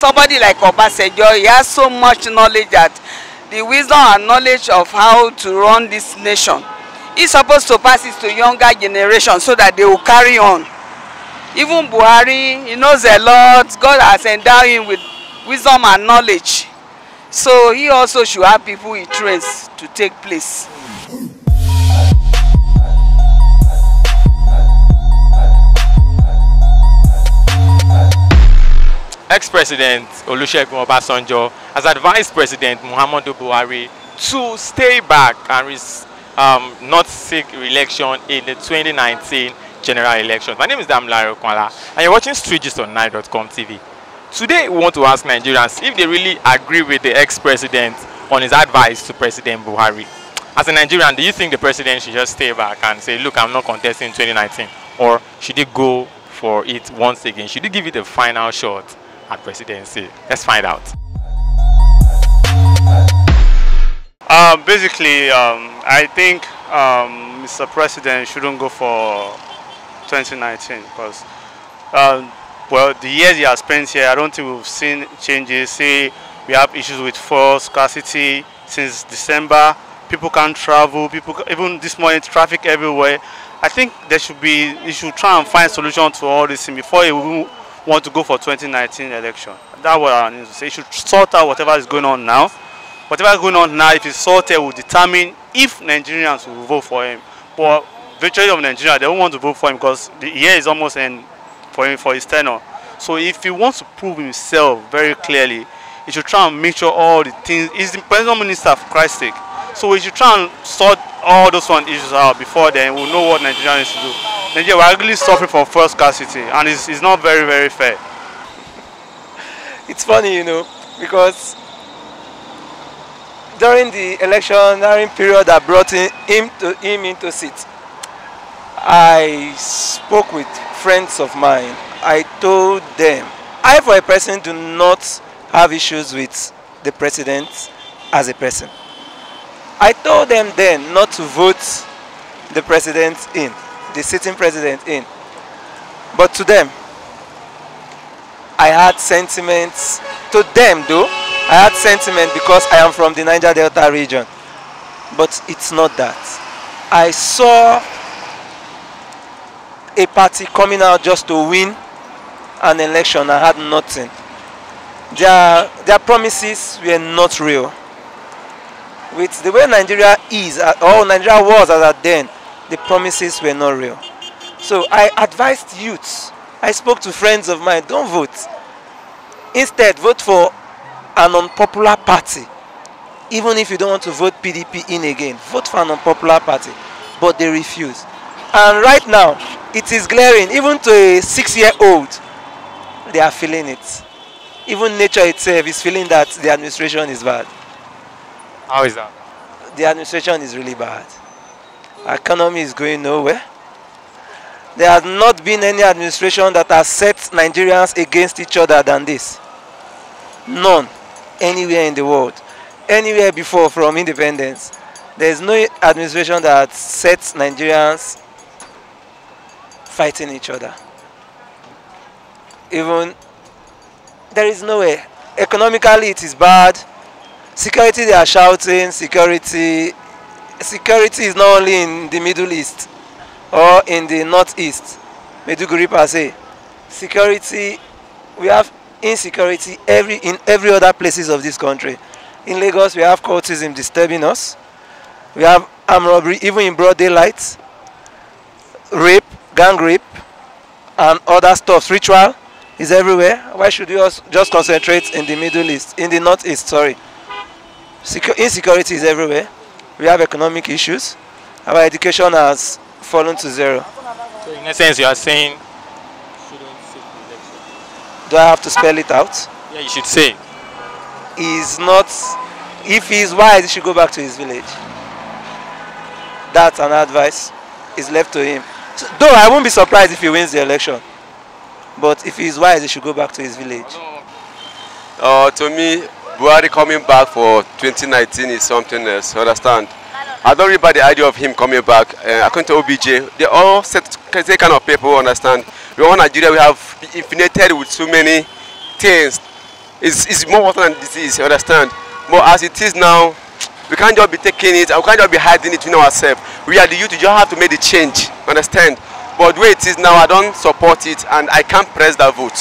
somebody like Obasanjo, he has so much knowledge that the wisdom and knowledge of how to run this nation, he's supposed to pass it to younger generation so that they will carry on. Even Buhari, he knows a lot. God has endowed him with wisdom and knowledge. So he also should have people he trains to take place. Ex-President Olusegun Obasanjo has advised President Muhammadu Buhari to stay back and not seek re-election in the 2019 general elections. My name is Damilare Okwala, and you're watching Street on 9.com TV. Today, we want to ask Nigerians if they really agree with the ex-president on his advice to President Buhari. As a Nigerian, do you think the president should just stay back and say, look, I'm not contesting in 2019? Or should he go for it once again? Should he give it a final shot at presidency? Let's find out. Basically, I think Mr. President shouldn't go for 2019 because, well, the years he has spent here, I don't think we've seen changes. See, we have issues with fuel scarcity since December. People can't travel. Even this morning, traffic everywhere. I think he should try and find a solution to all this thing before he will want to go for 2019 election. That's what I need to say. He should sort out whatever is going on now. Whatever is going on now, if it's sorted, will determine if Nigerians will vote for him. But virtually of Nigeria, they don't want to vote for him because the year is almost end for him for his tenure. So if he wants to prove himself very clearly, he should try and make sure all the things. He's the president minister, for Christ's sake. So we should try and sort all those one issues out before then we'll know what Nigeria needs to do. Nigeria, we're really suffering from fuel scarcity, and it's not very, very fair. It's funny, you know, because during the electioneering period that brought him into seat, I spoke with friends of mine. I told them, I for a person do not have issues with the president as a person. I told them then not to vote the president in, the sitting president in. But to them, I had sentiments. To them though, I had sentiment because I am from the Niger Delta region. But it's not that. I saw a party coming out just to win an election and had nothing. Their promises were not real. With the way Nigeria is, or Nigeria was as at then, the promises were not real. So I advised youths. I spoke to friends of mine, don't vote. Instead, vote for an unpopular party. Even if you don't want to vote PDP in again, vote for an unpopular party. But they refuse. And right now, it is glaring. Even to a 6-year-old, they are feeling it. Even nature itself is feeling that the administration is bad. How is that? The administration is really bad. Our economy is going nowhere. There has not been any administration that has set Nigerians against each other than this. None. Anywhere in the world. Anywhere before from independence. There is no administration that sets Nigerians fighting each other. Even there is nowhere. Economically it is bad. Security, they are shouting, security. Security is not only in the Middle East or in the Northeast, Maiduguri per se. Security, we have insecurity in every other places of this country. In Lagos, we have cultism disturbing us. We have armed robbery, even in broad daylight. Rape, gang rape, and other stuff. Ritual is everywhere. Why should we just concentrate in the Middle East, in the Northeast, sorry. Insecurity is everywhere. We have economic issues. Our education has fallen to zero. So in essence, you are saying shouldn't seek election. Do I have to spell it out? Yeah, you should say. He's not. If he is wise, he should go back to his village. That's an advice. Is left to him. So, though I won't be surprised if he wins the election. But if he is wise, he should go back to his village. To me, Buhari coming back for 2019 is something else, understand? I don't really buy the idea of him coming back. According to OBJ, they all same kind of people, understand? We want Nigeria, we have infinited with so many things It's more water than disease, you understand? But as it is now, we can't just be taking it, we can't just be hiding it in ourselves. We are the youth, you just have to make the change, understand? But the way it is now, I don't support it, and I can't press that vote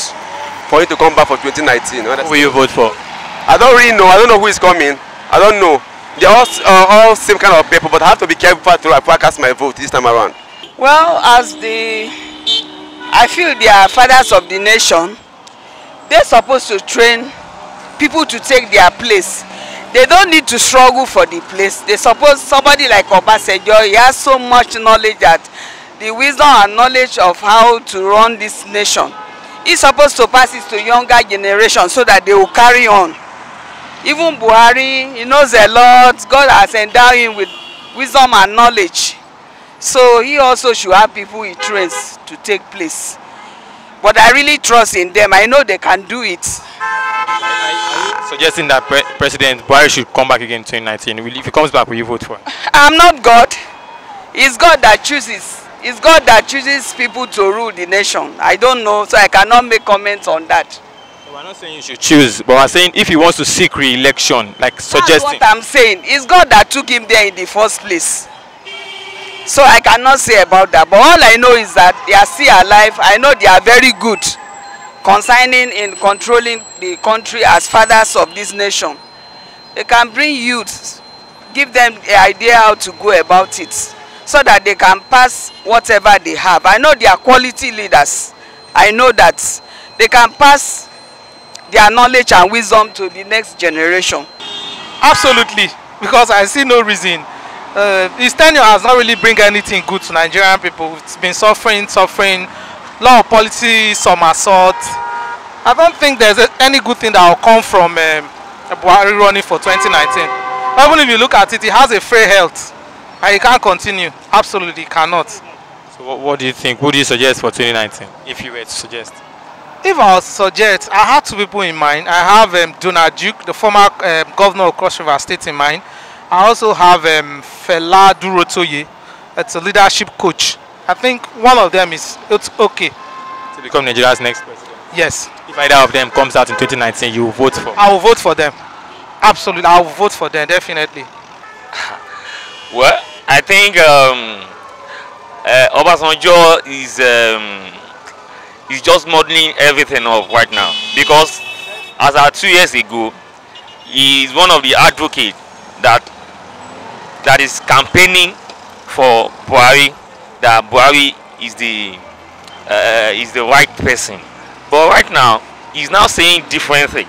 for it to come back for 2019. Who will you vote for? I don't really know. I don't know who is coming. I don't know. They're all same kind of people, but I have to be careful before I cast my vote this time around. Well, I feel they are fathers of the nation. They're supposed to train people to take their place. They don't need to struggle for the place. They suppose somebody like Obasanjo, he has so much knowledge that the wisdom and knowledge of how to run this nation. He's supposed to pass it to younger generation so that they will carry on. Even Buhari, he knows a lot. God has endowed him with wisdom and knowledge. So he also should have people he trains to take place. But I really trust in them. I know they can do it. Suggesting that President Buhari should come back again in 2019. If he comes back, will you vote for him? I'm not God. It's God that chooses. It's God that chooses people to rule the nation. I don't know, so I cannot make comments on that. We're not saying you should choose, but we're saying if he wants to seek re-election, like suggesting. That's what I'm saying. It's God that took him there in the first place. So I cannot say about that. But all I know is that they are still alive. I know they are very good concerning in controlling the country as fathers of this nation. They can bring youths, give them the idea how to go about it, so that they can pass whatever they have. I know they are quality leaders. I know that they can pass their knowledge and wisdom to the next generation. Absolutely, because I see no reason. His tenure has not really bring anything good to Nigerian people. It's been suffering. Lot of policy somersault. I don't think there's any good thing that will come from Buhari running for 2019. Even if you look at it, he has a frail health. And he can't continue. Absolutely cannot. So what do you think? Who do you suggest for 2019, if you were to suggest? If I was to suggest, I have two people in mind. I have Donald Duke, the former governor of Cross River State, in mind. I also have Fela Durotoye. It's a leadership coach. I think one of them it's okay to become Nigeria's next president. Yes. If either of them comes out in 2019, you will vote for? I will vote for them. Absolutely, I will vote for them, definitely. Well, I think Obasanjo is just modeling everything off right now, because as of 2 years ago, he is one of the advocates that is campaigning for Buhari, that Buhari is the right person. But right now, he's now saying different thing,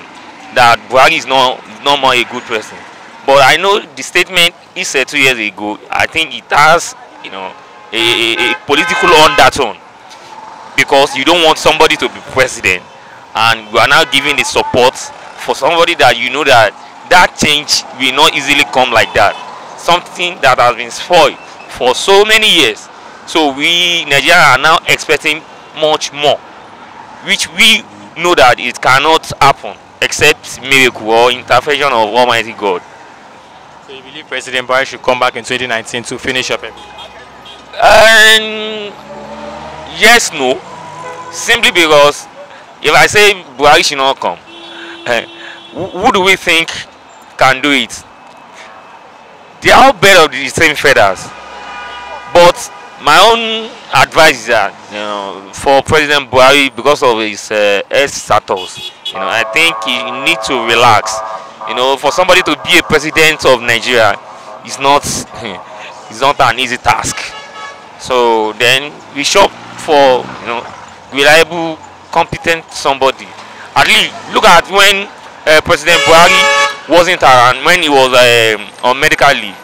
that Buhari is no more a good person. But I know the statement he said 2 years ago, I think it has, a political undertone, because you don't want somebody to be president, and you are now giving the support for somebody that you know that change will not easily come like that. Something that has been spoiled for so many years. So we Nigerians are now expecting much more, which we know that it cannot happen except miracle or intervention of Almighty God. So you believe President Buhari should come back in 2019 to finish up everything? Yes, no. Simply because if I say Buhari should not come, who do we think can do it? They are all better of the same feathers. But my own advice is that, for President Buhari, because of his health status, I think he needs to relax. For somebody to be a president of Nigeria, it's not an easy task. So then we shop for reliable, competent somebody. At least look at when President Buhari wasn't around, when he was on medical leave,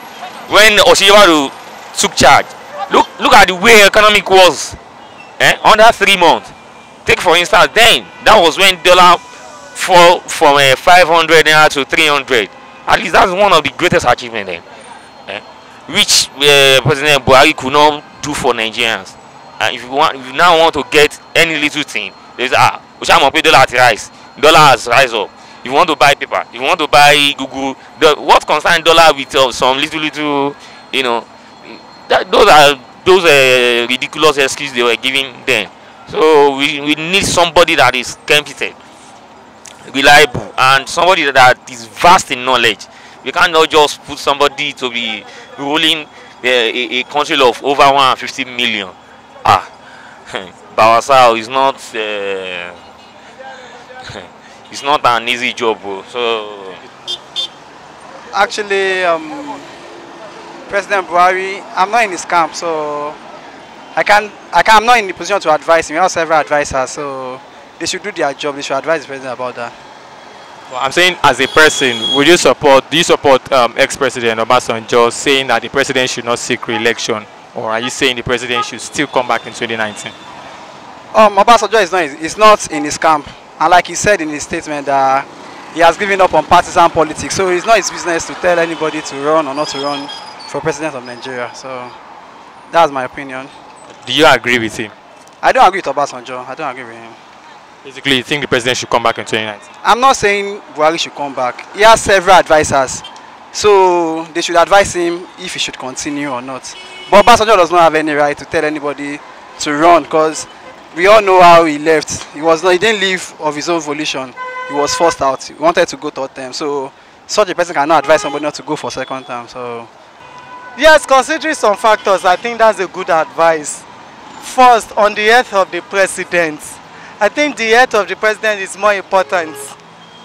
when Oshibaru took charge. Look at the way economic was under 3 months. Take for instance, then that was when dollar fall from 500 naira to 300. At least that's one of the greatest achievements then, which President Buhari could not do for Nigerians. If you now want to get any little thing, there's dollar has rise up. If you want to buy paper, if you want to buy Google, what concerns dollar with some little, those ridiculous excuses they were giving then. So we need somebody that is competent. reliable and somebody that is vast in knowledge. We cannot just put somebody to be ruling a country of over 150 million. Bawasao is not it's not an easy job, bro. So actually, President Buhari, I'm not in his camp, so I'm not in the position to advise him. We have several advisors, so they should do their job. They should advise the president about that. Well, I'm saying, as a person, do you support ex-president Obasanjo saying that the president should not seek re-election, or are you saying the president should still come back in 2019? Obasanjo is not in his camp, and like he said in his statement that he has given up on partisan politics, so it's not his business to tell anybody to run or not to run for president of Nigeria. So that's my opinion. Do you agree with him? I don't agree with Obasanjo. I don't agree with him. Basically, you think the president should come back in 2019? I'm not saying Buhari should come back. He has several advisors, so they should advise him if he should continue or not. But Obasanjo does not have any right to tell anybody to run, because we all know how he left. He didn't leave of his own volition. He was forced out. He wanted to go third term. So such a person cannot advise somebody not to go for second term. So yes, considering some factors, I think that's a good advice. First, on the health of the president, I think the health of the president is more important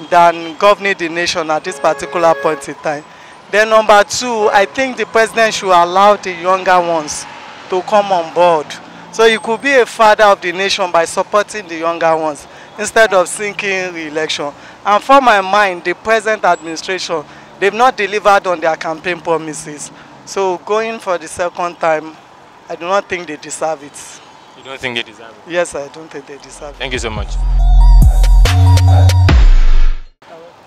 than governing the nation at this particular point in time. Then number two, I think the president should allow the younger ones to come on board. So he could be a father of the nation by supporting the younger ones instead of seeking re-election. And for my mind, the present administration, they've not delivered on their campaign promises. So going for the second time, I do not think they deserve it. You don't think they deserve it? Yes, I don't think they deserve it. Thank you so much.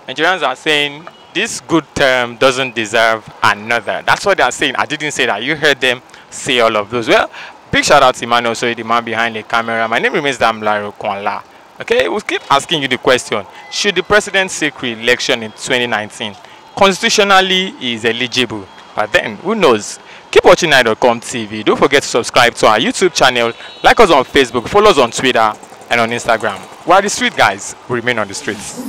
Nigerians are saying this good term doesn't deserve another. That's what they are saying. I didn't say that. You heard them say all of those. Well, big shout out to Emmanuel, so the man behind the camera. My name remains Damlaro Kwanla. Okay, we'll keep asking you the question. Should the president seek re-election in 2019? Constitutionally, he is eligible. But then, who knows? Keep watching Nigerians.com TV. Don't forget to subscribe to our YouTube channel, like us on Facebook, follow us on Twitter and on Instagram. We are the street guys. We remain on the streets.